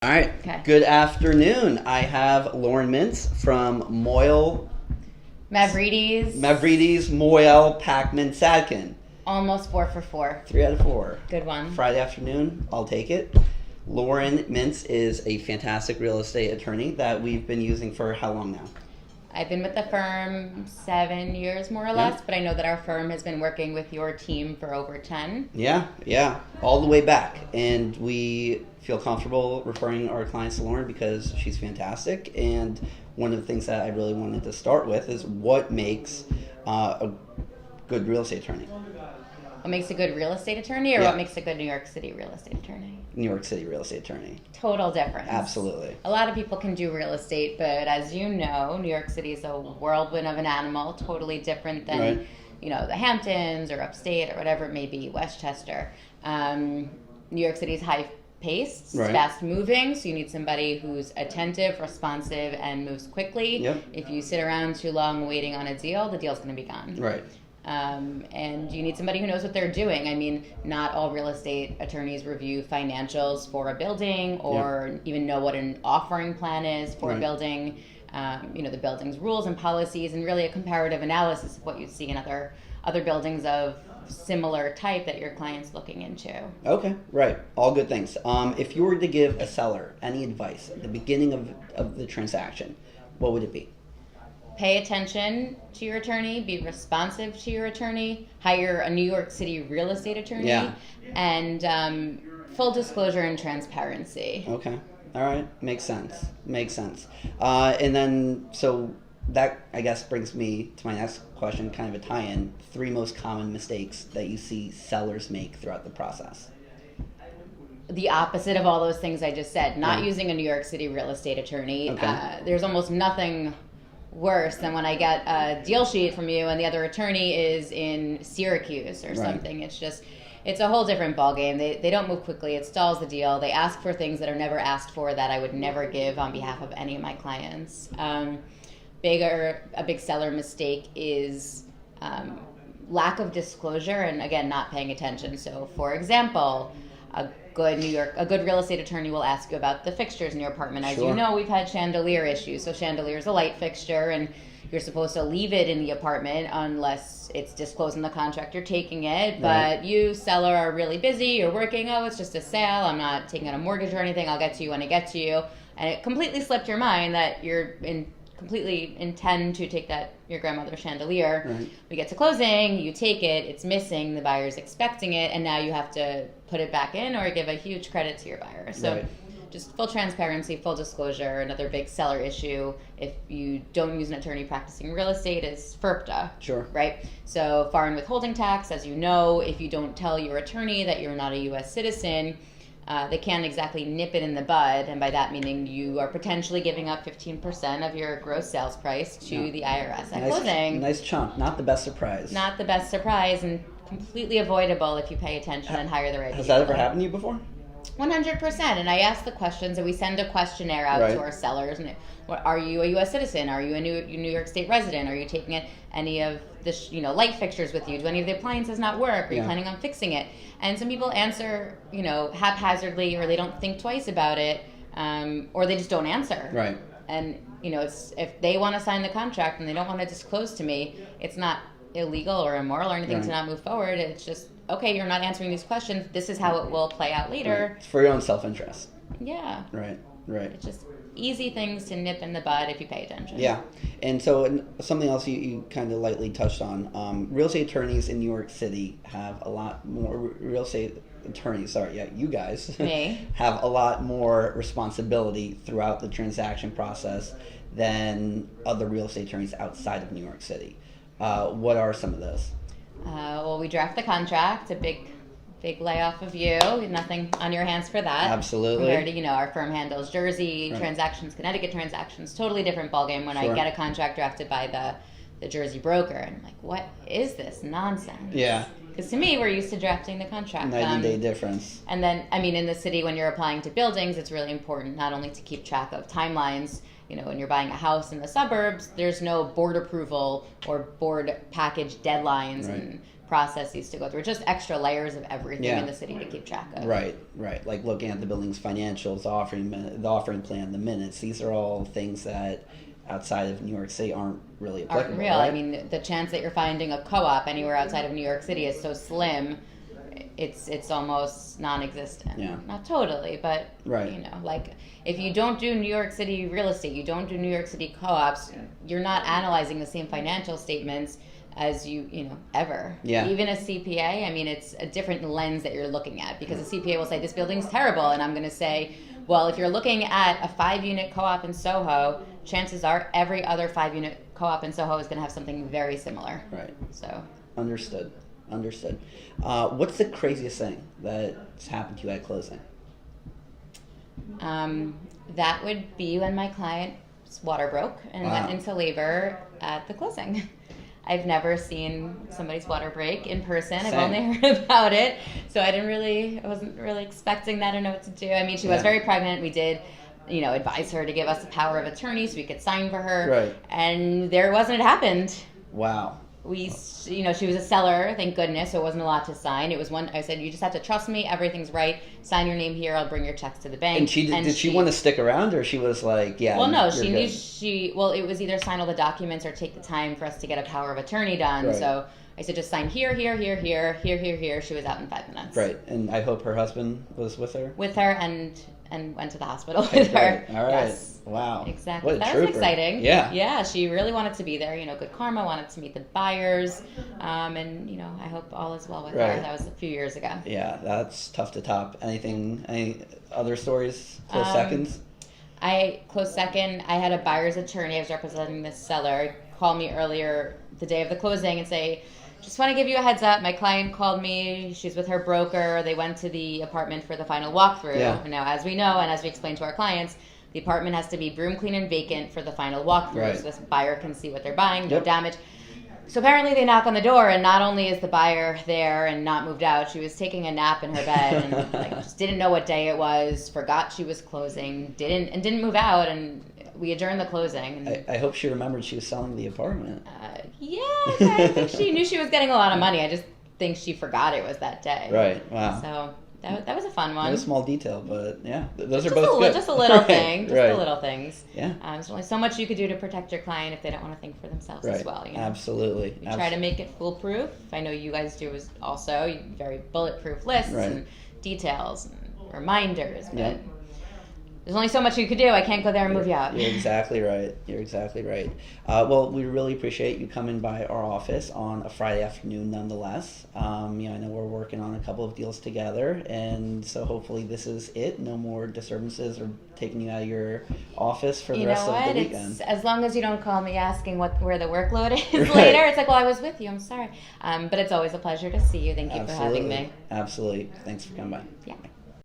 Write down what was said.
All right. Okay. Good afternoon. I have Lauren Mintz from Moyle, Mavrides. Moyle, Packman, Sadkin. Almost 4 for 4. 3 out of 4. Good one. Friday afternoon. I'll take it. Lauren Mintz is a fantastic real estate attorney that we've been using for how long now? I've been with the firm 7 years, more or less, but I know that our firm has been working with your team for over 10. Yeah. All the way back. And we feel comfortable referring our clients to Lauren because she's fantastic. And one of the things that I really wanted to start with is what makes a good real estate attorney. What makes a good real estate attorney, or Yeah. what makes a good New York City real estate attorney? New York City real estate attorney. Total difference. Absolutely. A lot of people can do real estate, but as you know, New York City is a whirlwind of an animal, totally different than, Right. the Hamptons or upstate or whatever it may be, Westchester. New York City is high-paced, Right. fast-moving, so you need somebody who's attentive, responsive, and moves quickly. Yep. If you sit around too long waiting on a deal, the deal's going to be gone. Right. And you need somebody who knows what they're doing. I mean, not all real estate attorneys review financials for a building or even know what an offering plan is for a building. The building's rules and policies, and really a comparative analysis of what you see in other buildings of similar type that your client's looking into. Okay, right. All good things. If you were to give a seller any advice at the beginning of the transaction, what would it be? Pay attention to your attorney, be responsive to your attorney, hire a New York City real estate attorney, and full disclosure and transparency. Okay. All right. Makes sense. And then, so that, I guess, brings me to my next question, kind of a tie-in. 3 most common mistakes that you see sellers make throughout the process. The opposite of all those things I just said. Not Yeah. using a New York City real estate attorney. Okay. There's almost nothing worse than when I get a deal sheet from you and the other attorney is in Syracuse or something. It's a whole different ballgame. They don't move quickly. It stalls the deal. They ask for things that are never asked for that I would never give on behalf of any of my clients. A big seller mistake is lack of disclosure and, again, not paying attention. So, for example, a good real estate attorney will ask you about the fixtures in your apartment. As you know, we've had chandelier issues. So chandelier is a light fixture, and you're supposed to leave it in the apartment unless it's disclosed in the contract you're taking it. But you, seller, are really busy. You're working. Oh, it's just a sale. I'm not taking out a mortgage or anything. I'll get to you when I get to you. And it completely slipped your mind that you're completely intend to take your grandmother's chandelier. Right. We get to closing, you take it, it's missing, the buyer's expecting it, and now you have to put it back in or give a huge credit to your buyer. So just full transparency, full disclosure. Another big seller issue, if you don't use an attorney practicing real estate, is FIRPTA. Sure. Right? So foreign withholding tax, as you know, if you don't tell your attorney that you're not a U.S. citizen, they can't exactly nip it in the bud, and by that meaning you are potentially giving up 15% of your gross sales price to the IRS at closing. Nice chunk. Not the best surprise. Not the best surprise, and completely avoidable if you pay attention and hire the right people. Has that ever happened to you before? 100%. And I ask the questions, and we send a questionnaire out to our sellers. And are you a U.S. citizen? Are you a New York State resident? Are you taking any of the light fixtures with you? Do any of the appliances not work? Are you planning on fixing it? And some people answer haphazardly, or they don't think twice about it, or they just don't answer. Right. And it's if they want to sign the contract and they don't want to disclose to me, it's not illegal or immoral or anything to not move forward. It's just, okay, you're not answering these questions. This is how it will play out later. Right. It's for your own self-interest. Yeah. Right. It's just easy things to nip in the bud if you pay attention. Yeah. And so something else you kind of lightly touched on, real estate attorneys in New York City have a lot more real estate attorneys, you guys Me. have a lot more responsibility throughout the transaction process than other real estate attorneys outside of New York City. What are some of those? Well, we draft the contract, a big layoff of you. Nothing on your hands for that. Absolutely. Compared to, our firm handles Jersey transactions, Connecticut transactions, totally different ballgame when I get a contract drafted by the Jersey broker. And I'm like, what is this nonsense? Yeah. Because to me, we're used to drafting the contract. 90-day difference. And then, I mean, in the city, when you're applying to buildings, it's really important not only to keep track of timelines. You know, when you're buying a house in the suburbs, there's no board approval or board package deadlines and processes to go through. Just extra layers of everything in the city to keep track of. Right. Like looking at the building's financials, the offering plan, the minutes. These are all things that outside of New York City aren't really applicable. Aren't real. Right? I mean, the chance that you're finding a co-op anywhere outside of New York City is so slim. It's almost non-existent. Yeah. Not totally, but you know, like if you don't do New York City real estate, you don't do New York City co-ops, you're not analyzing the same financial statements as you know, ever. Yeah. Even a CPA, I mean, it's a different lens that you're looking at, because a CPA will say this building's terrible, and I'm going to say, well, if you're looking at a 5-unit co-op in Soho, chances are every other 5-unit co-op in Soho is going to have something very similar. Right. So. Understood. What's the craziest thing that's happened to you at closing? That would be when my client's water broke and went into labor at the closing. I've never seen somebody's water break in person. Same. I've only heard about it, so I wasn't really expecting that or know what to do. I mean, she was very pregnant. We did, you know, advise her to give us a power of attorney so we could sign for her. Right. And there it wasn't. It happened. Wow. You know, she was a seller, thank goodness, so it wasn't a lot to sign. It was I said, you just have to trust me, everything's right, sign your name here, I'll bring your checks to the bank. And did she want to stick around, or she was like, yeah, well, no, you're she good? knew it was either sign all the documents or take the time for us to get a power of attorney done. Right. So I said, just sign here. She was out in 5 minutes. Right, and I hope her husband was with her? With her and went to the hospital with her. All right. Yes. Wow. Exactly. What a That trooper. was exciting. Yeah. Yeah, she really wanted to be there. You know, good karma, wanted to meet the buyers. And, you know, I hope all is well with her. That was a few years ago. Yeah, that's tough to top. Any other stories? Close seconds? Close second, I had a buyer's attorney. I was representing this seller. Call me earlier the day of the closing and say, just want to give you a heads up. My client called me. She's with her broker. They went to the apartment for the final walkthrough. Yeah. And now, as we know, and as we explain to our clients, the apartment has to be broom clean and vacant for the final walkthrough. Right. So this buyer can see what they're buying, no damage. So apparently they knock on the door, and not only is the buyer there and not moved out, she was taking a nap in her bed and just didn't know what day it was, forgot she was closing, didn't move out, and we adjourned the closing. And, I hope she remembered she was selling the apartment. yeah, I think she knew she was getting a lot of money. I just think she forgot it was that day. Right. Wow. So that was a fun one. Not a small detail, but yeah, those are Just both good. Just a little Right, thing. Just right. the little things. Yeah. There's only so much you could do to protect your client if they don't want to think for themselves as well. You know? Absolutely. We try to make it foolproof. I know you guys do as also very bulletproof lists and details and reminders, but there's only so much you could do. I can't go there and move you out. You're exactly right. Well, we really appreciate you coming by our office on a Friday afternoon nonetheless. I know we're working on a couple of deals together, and so hopefully this is it. No more disturbances or taking you out of your office for the rest of the weekend. It's, as long as you don't call me asking where the workload is later, it's like, well, I was with you. I'm sorry. But it's always a pleasure to see you. Thank you for having me. Absolutely. Thanks for coming by. Yeah.